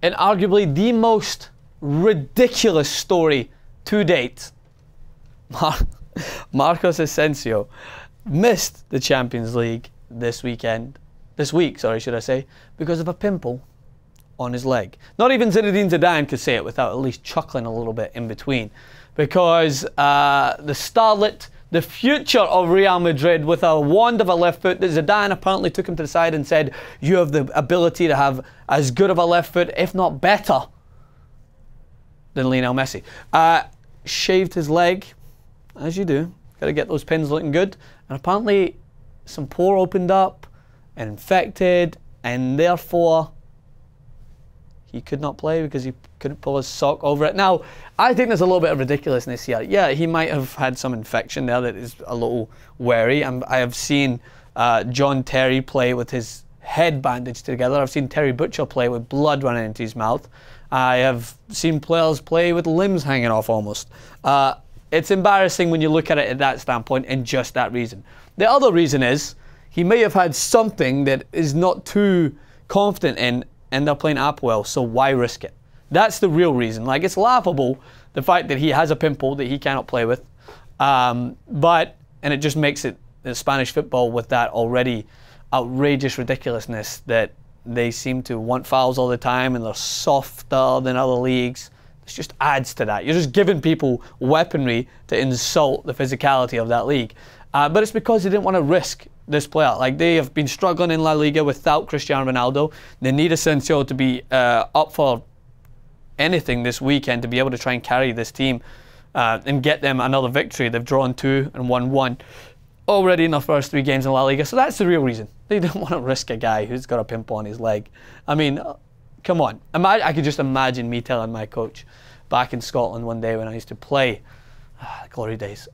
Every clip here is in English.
in arguably the most ridiculous story to date, Marcos Asensio missed the Champions League this week, should I say, because of a pimple on his leg. Not even Zinedine Zidane could say it without at least chuckling a little bit in between, because the starlet, the future of Real Madrid, with a wand of a left foot that Zidane apparently took him to the side and said, you have the ability to have as good of a left foot, if not better, than Lionel Messi. Shaved his leg, as you do. Got to get those pins looking good. And apparently some pore opened up and infected, and therefore he could not play because he couldn't pull his sock over it. Now, I think there's a little bit of ridiculousness here. Yeah, he might have had some infection there that is a little wary. I have seen John Terry play with his head bandaged together. I've seen Terry Butcher play with blood running into his mouth. I have seen players play with limbs hanging off almost. It's embarrassing when you look at it at that standpoint and just that reason. The other reason is he may have had something that is not too confident in, and they're playing Apoel, so why risk it? That's the real reason. Like, it's laughable, the fact that he has a pimple that he cannot play with, and it just makes it the Spanish football with that already outrageous ridiculousness that they seem to want fouls all the time and they're softer than other leagues. It just adds to that. You're just giving people weaponry to insult the physicality of that league. But it's because they didn't want to risk this player. Like, they have been struggling in La Liga without Cristiano Ronaldo. They need Asensio to be up for anything this weekend to be able to try and carry this team and get them another victory. They've drawn 2 and won 1 already in their first 3 games in La Liga. So that's the real reason. They don't want to risk a guy who's got a pimple on his leg. I mean, come on. I could just imagine me telling my coach back in Scotland one day when I used to play, glory days,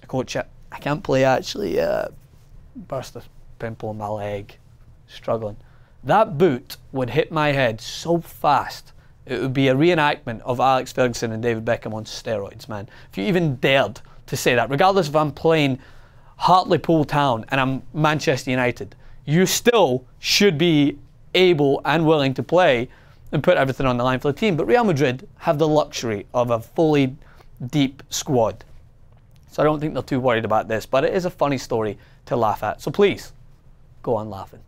coach, I can't play actually, burst a pimple on my leg, struggling. That boot would hit my head so fast, it would be a reenactment of Alex Ferguson and David Beckham on steroids, man. If you even dared to say that, regardless if I'm playing Hartlepool Town and I'm Manchester United, you still should be able and willing to play and put everything on the line for the team. But Real Madrid have the luxury of a fully deep squad. So I don't think they're too worried about this, but it is a funny story to laugh at. So please, go on laughing.